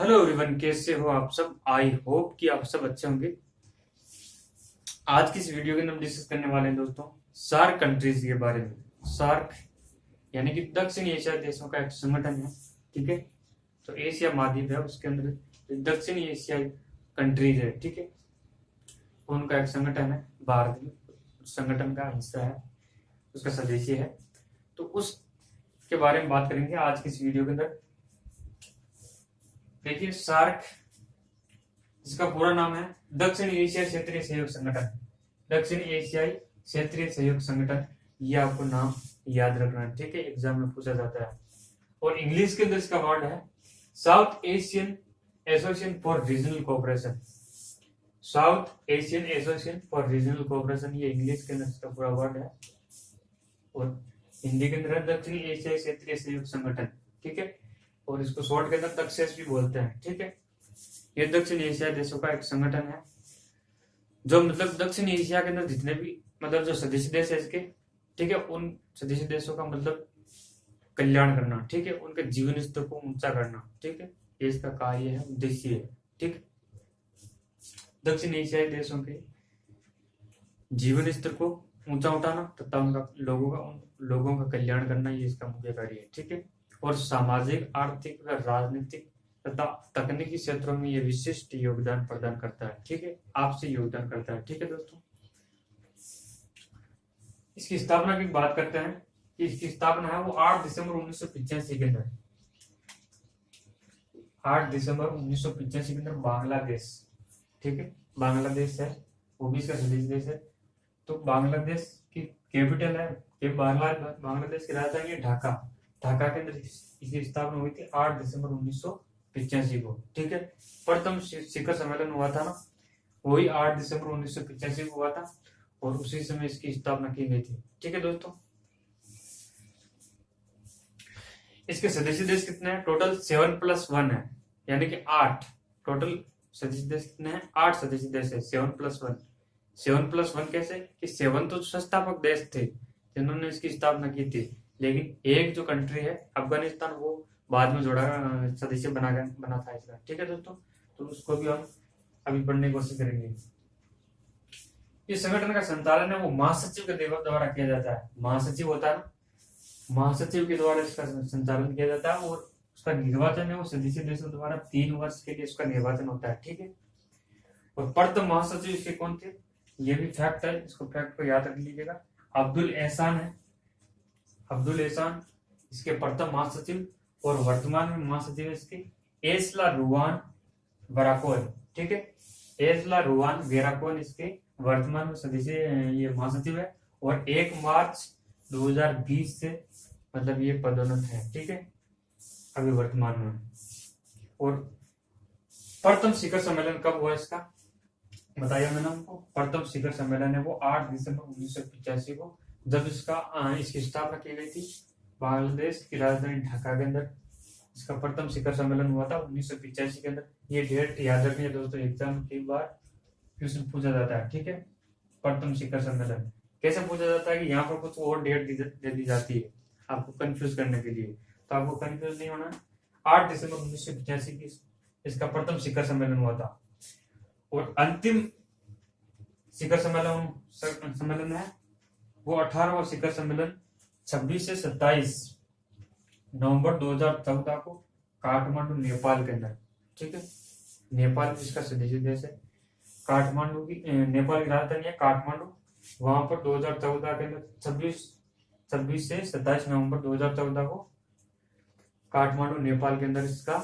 Hello everyone, कैसे हो आप सब। आई होप कि आप सब अच्छे होंगे। आज की इस वीडियो के अंदर हम डिस्कस करने वाले हैं दोस्तों सार्क कंट्रीज के बारे में। सार्क यानी कि दक्षिण एशिया देशों का एक संगठन है। ठीक है, तो एशिया महाद्वीप है, उसके अंदर दक्षिण एशियाई कंट्रीज है। ठीक है, उनका एक संगठन है। भारत भी उस संगठन का हिस्सा है, उसका सदस्य है। तो उसके बारे में बात करेंगे आज की इस वीडियो के अंदर। देखिए, सार्क जिसका पूरा नाम है दक्षिण एशिया क्षेत्रीय सहयोग संगठन। दक्षिण एशियाई क्षेत्रीय सहयोग संगठन, ये आपको नाम याद रखना है। ठीक है, एग्जाम में पूछा जाता है। और इंग्लिश के अंदर इसका वर्ड है south Asian association for regional cooperation. South Asian association for regional cooperation, ये इंग्लिश के अंदर इसका पूरा वर्ड है। और हिंदी के अंदर है दक्षिण एशियाई क्षेत्रीय सहयोग संगठन। ठीक है, और इसको शॉर्ट के अंदर दक्षेस भी बोलते हैं। ठीक है, ये दक्षिण एशिया देशों का एक संगठन है जो मतलब दक्षिण एशिया के अंदर जितने भी मतलब जो सदस्य देश है इसके, ठीक है, उन सदस्य देशों का मतलब कल्याण करना। ठीक है, उनके जीवन स्तर को ऊंचा करना। ठीक है, ये इसका कार्य है, उद्देश्य है। ठीक, दक्षिण एशियाई देशों के जीवन स्तर को ऊंचा उठाना तथा उनका लोगों का कल्याण करना, ये इसका मुख्य कार्य है। ठीक है, और सामाजिक, आर्थिक व राजनीतिक तथा तकनीकी क्षेत्रों में ये विशिष्ट योगदान प्रदान करता है। ठीक है, आपसे योगदान करता है। ठीक है दोस्तों, इसकी स्थापना की बात करते हैं कि इसकी स्थापना है वो 8 दिसंबर 1985 के अंदर। 8 दिसंबर 1985 के अंदर बांग्लादेश, ठीक है, बांग्लादेश है, वो भी इसका सदस्य देश है। तो बांग्लादेश की कैपिटल है, बांग्लादेश की राजधानी है ढाका। ढाका के अंदर इसकी स्थापना हुई थी 8 दिसंबर 1985 को। ठीक है, प्रथम शिखर सम्मेलन हुआ था ना, वही 8 दिसंबर 1985 को हुआ था और उसी समय इसकी स्थापना की गई थी। ठीक है दोस्तों, इसके सदस्य देश कितने हैं? टोटल 7+1 है, यानी कि 8 टोटल सदस्य देश कितने हैं? 8 सदस्य देश है। 7+1, 7+1 कैसे कि 7 तो संस्थापक देश थे जिन्होंने इसकी स्थापना की थी, लेकिन एक जो कंट्री है अफगानिस्तान, वो बाद में जोड़ा सदस्य बना था इसका। ठीक है दोस्तों, तो उसको भी हम अभी पढ़ने की कोशिश करेंगे। इस संगठन का संचालन है वो महासचिव के द्वारा किया जाता है। महासचिव होता है ना, महासचिव के द्वारा इसका संचालन किया जाता है। और उसका निर्वाचन है वो सदस्य देशों द्वारा 3 वर्ष के लिए उसका निर्वाचन होता है। ठीक है, और प्रथम महासचिव इसके कौन थे, ये भी फैक्ट है, इसको फैक्ट को याद रख लीजिएगा। अब्दुल एहसान है, अब्दुल एहसान इसके प्रथम महासचिव। और वर्तमान में महासचिव है इसके एसला रुवान वराकोन। ठीक है, एसला रुवान वेराकोन इसके वर्तमान में सदस्य ये महासचिव है। और 1 मार्च 2020 से मतलब ये पदोन्नत है। ठीक है, अभी वर्तमान में। और प्रथम शिखर सम्मेलन कब हुआ इसका बताइए मैंने आपको। प्रथम शिखर सम्मेलन है वो 8 दिसंबर 1985 को, जब इसकी स्थापना की गई थी बांग्लादेश की राजधानी ढाका के अंदर। इसका प्रथम शिखर सम्मेलन हुआ था 1985 के अंदर। ये डेट याद रखनी है दोस्तों, एग्जाम की बार क्वेश्चन पूछा जाता है। ठीक है, प्रथम शिखर सम्मेलन कैसे पूछा जाता है कि यहाँ पर कुछ और डेट दे दी जाती है आपको कंफ्यूज करने के लिए, तो आपको कंफ्यूज नहीं होना। 8 दिसंबर 1985 की इसका प्रथम शिखर सम्मेलन हुआ था। और अंतिम शिखर सम्मेलन है वो 18वां शिखर सम्मेलन 26 से 27 नवंबर 2014 को काठमांडू नेपाल के अंदर। ठीक है, नेपाल जिसका सदस्य देश है, काठमांडू की नेपाल की राजधानी है काठमांडू। वहां पर 2014 के अंदर 26 से 27 नवंबर 2014 को काठमांडू नेपाल के अंदर इसका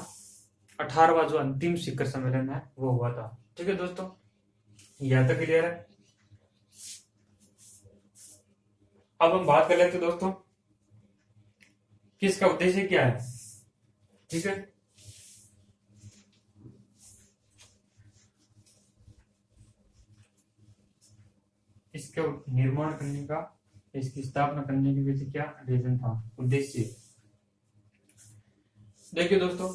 18वां जो अंतिम शिखर सम्मेलन है वो हुआ था। ठीक है दोस्तों, यहां तक क्लियर है। अब हम बात कर लेते हैं दोस्तों कि इसका उद्देश्य क्या है। ठीक है, इसका निर्माण करने का, इसकी स्थापना करने के पीछे क्या रीजन था, उद्देश्य। देखिए दोस्तों,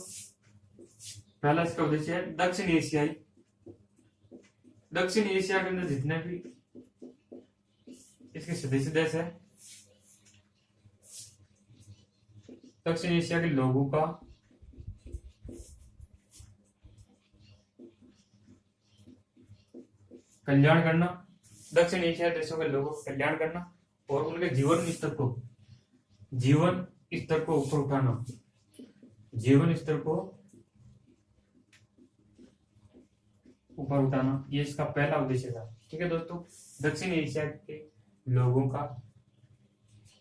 पहला इसका उद्देश्य है दक्षिण एशिया के अंदर जितने भी इसके सदस्य देश है, दक्षिण एशिया के लोगों का कल्याण करना, दक्षिण एशिया देशों के लोगों का कल्याण करना और उनके जीवन स्तर को ऊपर उठाना, जीवन स्तर को ऊपर उठाना, ये इसका पहला उद्देश्य था। ठीक है दोस्तों, दक्षिण एशिया के लोगों का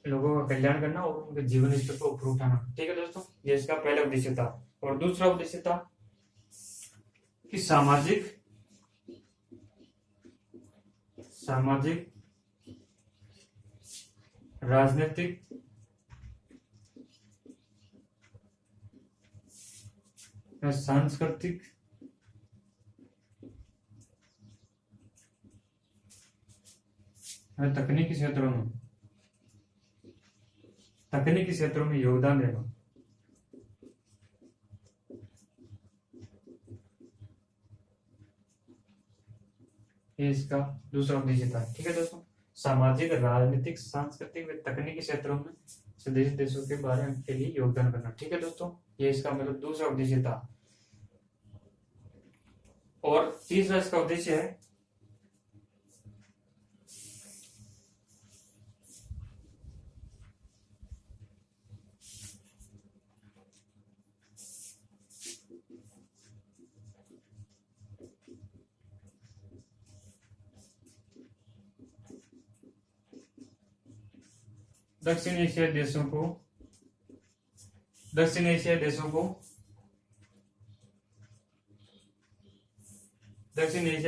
कल्याण करना और उनके जीवन स्तर को ऊपर उठाना। ठीक है दोस्तों, ये इसका पहला उद्देश्य था। और दूसरा उद्देश्य था कि सामाजिक राजनीतिक सांस्कृतिक तकनीकी क्षेत्रों में योगदान देना, ये इसका दूसरा उद्देश्य था। ठीक है दोस्तों, सामाजिक, राजनीतिक, सांस्कृतिक व तकनीकी क्षेत्रों में स्वदेशी देशों के बारे में के लिए योगदान करना। ठीक है दोस्तों, ये इसका मतलब दूसरा उद्देश्य था। और तीसरा इसका उद्देश्य है दक्षिण एशिया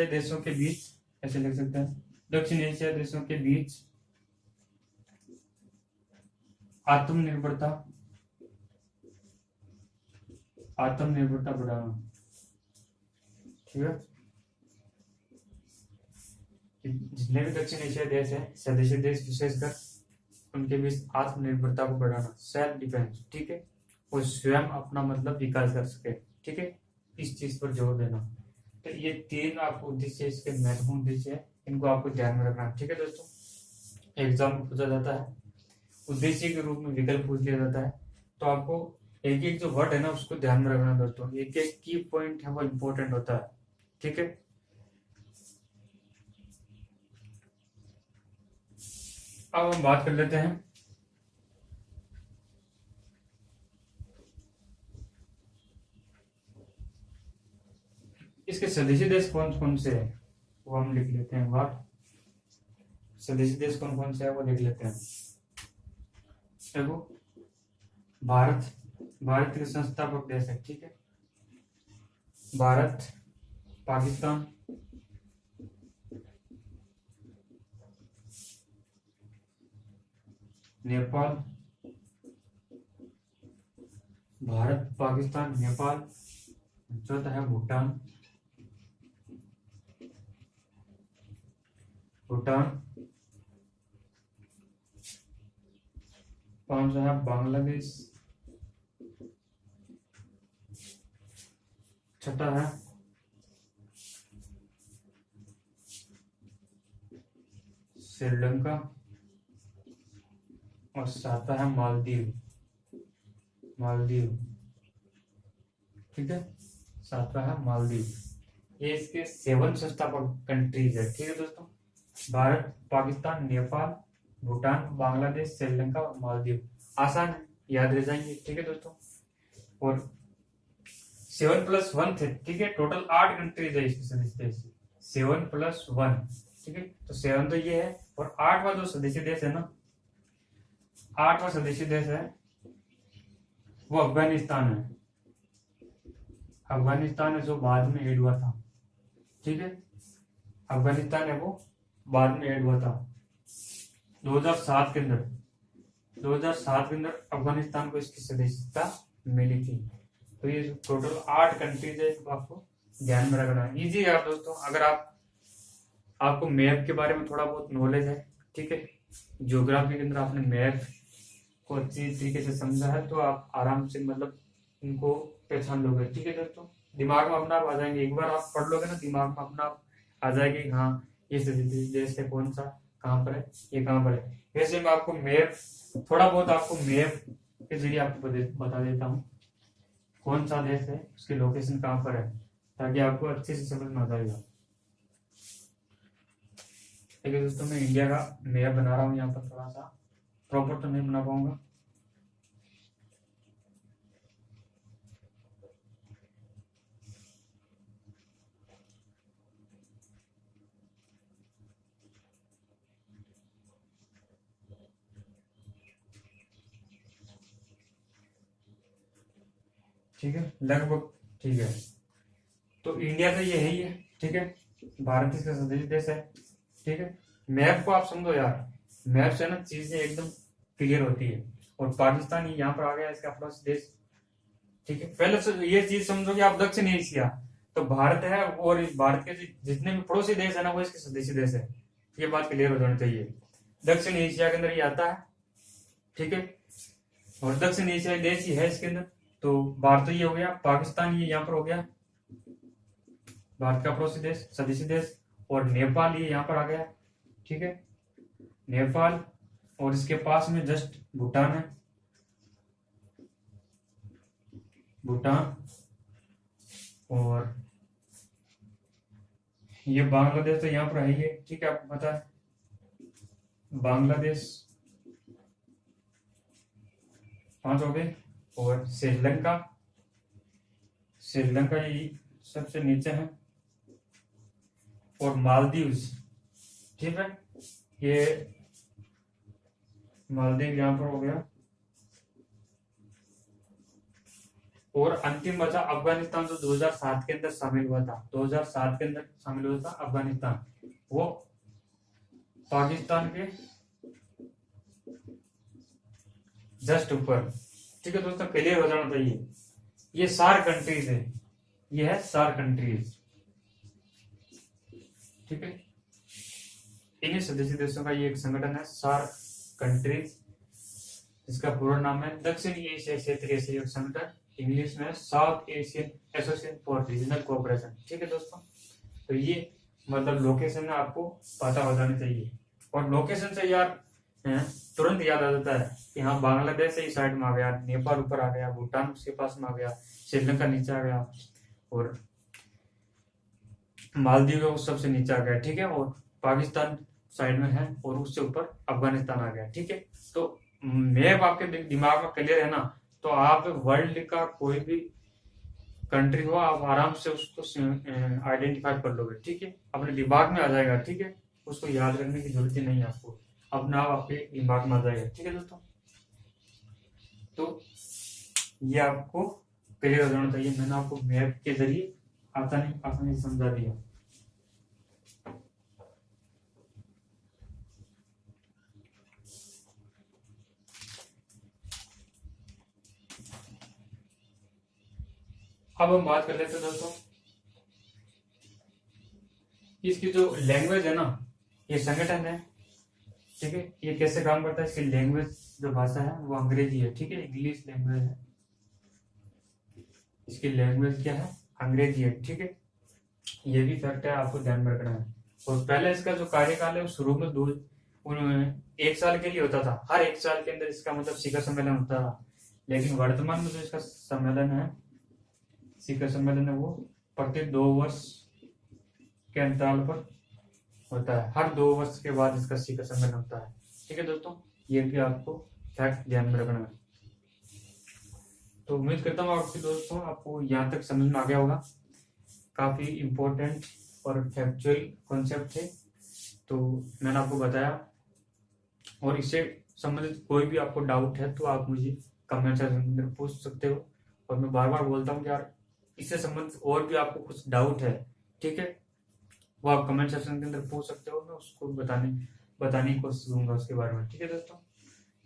देशों के बीच, ऐसे लिख सकते हैं, दक्षिण एशिया देशों के बीच आत्मनिर्भरता बढ़ाना। ठीक है, जितने भी दक्षिण एशिया देश है, स्वदेशी देश विशेषकर, उनके बीच आत्मनिर्भरता को बढ़ाना, सेल्फ डिफेंस। ठीक है, वो स्वयं अपना मतलब विकास कर सके। ठीक है, इस चीज पर जोर देना। तो ये तीन आपको उद्देश्य, इसके महत्वपूर्ण उद्देश्य है, इनको आपको ध्यान में रखना। ठीक है दोस्तों, एग्जाम में पूछा जाता है, उद्देश्य के रूप में विकल्प पूछ लिया जाता है, तो आपको एक एक जो वर्ड है ना उसको ध्यान में रखना दोस्तों, एक एक की पॉइंट है वो इंपॉर्टेंट होता है। ठीक है, अब हम बात कर लेते हैं इसके स्वदेशी देश कौन कौन से है, वो हम लिख लेते हैं। वाट स्वदेशी देश कौन कौन से है वो लिख लेते हैं। देखो, भारत के संस्थापक देश है। ठीक है, भारत, पाकिस्तान, नेपाल, भारत, पाकिस्तान, नेपाल, चौथा है भूटान, पांचवा है बांग्लादेश, छठा है श्रीलंका और सातवां है मालदीव। ठीक है, सातवां है मालदीव। ये इसके 7 संस्थापक कंट्रीज है। ठीक है दोस्तों, भारत, पाकिस्तान, नेपाल, भूटान, बांग्लादेश, श्रीलंका और मालदीव। आसान है, याद रह जाएंगे। ठीक है दोस्तों, और 7+1 थे। ठीक है, टोटल 8 कंट्रीज है इसके सदस्य देश, 7+1। ठीक है, तो 7 तो ये है, और 8वां जो सदस्य देश है ना, 8वां सदस्य देश है वो अफगानिस्तान है। अफगानिस्तान है जो बाद में ऐड हुआ था। ठीक है, अफगानिस्तान है वो बाद में ऐड हुआ था 2007 के अंदर। 2007 के अंदर अफगानिस्तान को इसकी सदस्यता मिली थी। तो ये टोटल 8 कंट्रीज है, इसको आपको ध्यान में रखना है। इजी है दोस्तों, अगर आपको मैप के बारे में थोड़ा बहुत नॉलेज है, ठीक है, ज्योग्राफी के अंदर आपने मैप को अच्छी तरीके से समझा है, तो आप आराम से मतलब इनको पहचान लोगे। ठीक है दोस्तों, दिमाग में अपना आप आ जाएंगे, एक बार आप पढ़ लोगे ना, दिमाग में अपना आप आ जाएगी, हाँ ये देश है, कौन सा, कहाँ पर है, ये कहाँ पर है। वैसे मैं आपको मैप, थोड़ा बहुत आपको मैप के जरिए आपको बता देता हूँ कौन सा देश है, उसकी लोकेशन कहाँ पर है, ताकि आपको अच्छे से समझ में आ जाएगा। ठीक है दोस्तों, मैं इंडिया का मैप बना रहा हूँ यहाँ पर, थोड़ा सा प्रॉपर तो नहीं बना पाऊंगा। ठीक है, लगभग ठीक है। तो इंडिया तो ये है ही है, ठीक है, भारत इसका सदस्य देश है। ठीक है, मैप को आप समझो यार, मैप से ना चीजें एकदम क्लियर होती है। और पाकिस्तान यहाँ पर आ गया, इसका पड़ोसी देश। ठीक है, पहले से ये चीज समझो कि आप दक्षिण एशिया, तो भारत है, और इस भारत के जितने भी पड़ोसी देश है ना, वो इसके सदस्य देश है। ये बात क्लियर हो जानी चाहिए। दक्षिण एशिया के अंदर ये आता है। ठीक है, और दक्षिण एशियाई देश ही है इसके अंदर। तो भारत तो ये हो गया, पाकिस्तान ये यहाँ पर हो गया, भारत का पड़ोसी देश, सदस्य देश। और नेपाल ये यहाँ पर आ गया। ठीक है, नेपाल, और इसके पास में जस्ट भूटान है, भूटान। और ये बांग्लादेश तो यहाँ पर है ही। ठीक है, आपको पता है बांग्लादेश 5 हो गए। और श्रीलंका, श्रीलंका ये सबसे नीचे है। और मालदीव्स, ठीक है, ये मालदीव यहाँ पर हो गया। और अंतिम बचा अफगानिस्तान, जो 2007 के अंदर शामिल हुआ था, 2007 के अंदर शामिल हुआ था अफगानिस्तान, वो पाकिस्तान के जस्ट ऊपर। ठीक है दोस्तों, क्लियर हो जाना चाहिए। ये सार कंट्रीज है, ये है सार कंट्रीज। ठीक है, इन्हीं सदस्य देशों का ये एक संगठन है, सार कंट्रीज, जिसका पूरा नाम है दक्षिण एशिया क्षेत्रीय सहयोग संगठन, इंग्लिश में south Asian association for regional cooperation. ठीक है दोस्तों, तो ये मतलब लोकेशन आपको पता हो जानी चाहिए। और लोकेशन से यार तुरंत याद आ जाता है कि हाँ, बांग्लादेश इस साइड में आ गया, नेपाल ऊपर आ गया, भूटान उसके पास में आ गया, श्रीलंका नीचे आ गया, और मालदीव सबसे नीचे आ गया। ठीक है, और पाकिस्तान साइड में है, और उससे ऊपर अफगानिस्तान आ गया। ठीक है, तो मैप आपके दिमाग में क्लियर है ना, तो आप वर्ल्ड का कोई भी कंट्री हो, आप आराम से उसको आइडेंटिफाई कर लोगे। ठीक है, अपने दिमाग में आ जाएगा। ठीक है, उसको याद रखने की जरूरत ही नहीं है आपको, अपना आप आपके दिमाग में आ जाएगा। ठीक है दोस्तों, तो ये आपको क्लियर हो जाना चाहिए। मैंने आपको मैप के जरिए आसानी से समझा दिया। अब हम बात कर लेते हैं दोस्तों, इसकी जो लैंग्वेज है ना, ये संगठन है। ठीक है, ये कैसे काम करता है, इसकी लैंग्वेज जो भाषा है वो अंग्रेजी है। ठीक है, इंग्लिश लैंग्वेज है, इसकी लैंग्वेज क्या है, अंग्रेजी है। ठीक है, ये भी फैक्ट है, आपको ध्यान में रखना है। और पहले इसका जो कार्यकाल है वो शुरू में 1 साल के लिए होता था, हर 1 साल के अंदर इसका मतलब शिखर सम्मेलन होता था। लेकिन वर्तमान में जो इसका सम्मेलन है, शिखर सम्मेलन है, वो प्रति 2 वर्ष के अंतराल पर होता है, हर 2 वर्ष के बाद इसका शिखर सम्मेलन होता है। ठीक है दोस्तों, ये भी आपको फैक्ट ध्यान में रखना है। तो उम्मीद करता हूँ आपके दोस्तों आपको यहाँ तक समझ में आ गया होगा। काफी इंपॉर्टेंट और फैक्चुअल कॉन्सेप्ट थे, तो मैंने आपको बताया। और इससे संबंधित कोई भी आपको डाउट है तो आप मुझे कमेंट सेक्शन के अंदर पूछ सकते हो। और मैं बार बार बोलता हूँ कि यार, इससे संबंधित और भी आपको कुछ डाउट है, ठीक है, वो आप कमेंट सेक्शन के अंदर पूछ सकते हो, मैं उसको बताने की कोशिश करूंगा उसके बारे में। ठीक है दोस्तों,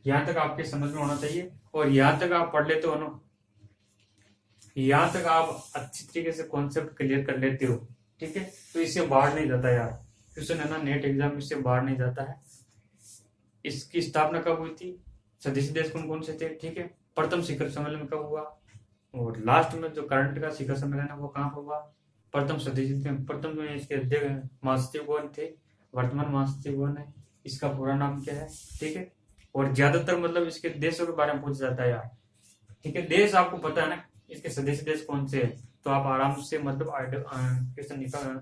यहाँ तक आपके समझ में होना चाहिए। और यहाँ तक आप पढ़ लेते हो ना, यहाँ तक आप अच्छी तरीके से कॉन्सेप्ट क्लियर कर लेते हो, ठीक है, तो इससे बाहर नहीं जाता यार। क्वेश्चन है ना, नेट एग्जाम इससे बाहर नहीं जाता है। इसकी स्थापना कब हुई थी, सदस्य देश कौन कौन से थे, ठीक है, प्रथम शिखर सम्मेलन कब हुआ, और लास्ट में जो करंट का शिखर सम्मेलन है वो कहाँ पर हुआ, प्रथम में इसके अध्यक्ष महासचिव कौन थे, वर्तमान महासचिव कौन है, इसका पूरा नाम क्या है। ठीक है, और ज्यादातर मतलब इसके देशों के बारे में पूछा जाता है यार। ठीक है, देश आपको पता है ना, इसके सदस्य देश कौन से है, तो आप आराम से मतलब क्वेश्चन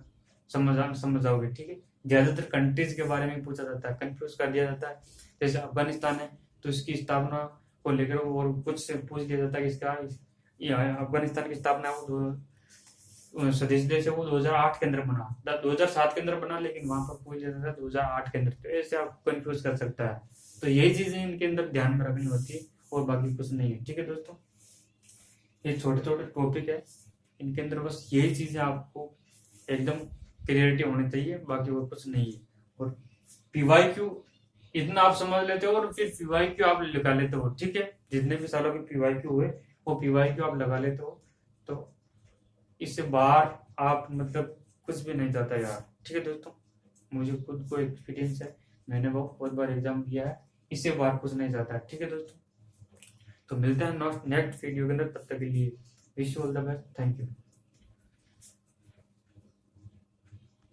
समझ जाओगे। ठीक है, ज्यादातर कंट्रीज के बारे में पूछा जाता है, कंफ्यूज कर दिया जाता है। जैसे अफगानिस्तान है तो इसकी स्थापना को लेकर और कुछ से पूछ लिया जाता है कि इसका अफगानिस्तान की स्थापना वो स्वदेश देश है वो 2008 के अंदर बना, 2007 के अंदर बना, लेकिन वहां पर पूछ लिया जाता है 2008 के अंदर। तो ऐसे आप कंफ्यूज कर सकता है। तो यही चीजें इनके अंदर ध्यान में रखनी होती है और बाकी कुछ नहीं है। ठीक है दोस्तों, ये छोटे छोटे टॉपिक है, इनके अंदर बस यही चीजें आपको एकदम क्लियरिटी होनी चाहिए, बाकी और कुछ नहीं है। और पीवाईक्यू इतना आप समझ लेते हो और फिर पीवाईक्यू आप लगा लेते हो। ठीक है, जितने भी सालों के पीवाईक्यू हुए वो पीवाईक्यू आप लगा लेते हो, तो इससे बाहर आप मतलब कुछ भी नहीं जाता यार। ठीक है दोस्तों, मुझे खुद को एक्सपीरियंस है, मैंने बहुत बार एग्जाम दिया है, इससे बाहर कुछ नहीं जाता है। ठीक है दोस्तों, तो मिलते हैं नेक्स्ट वीडियो के अंदर, तब तक के लिए wish you all the best, thank you.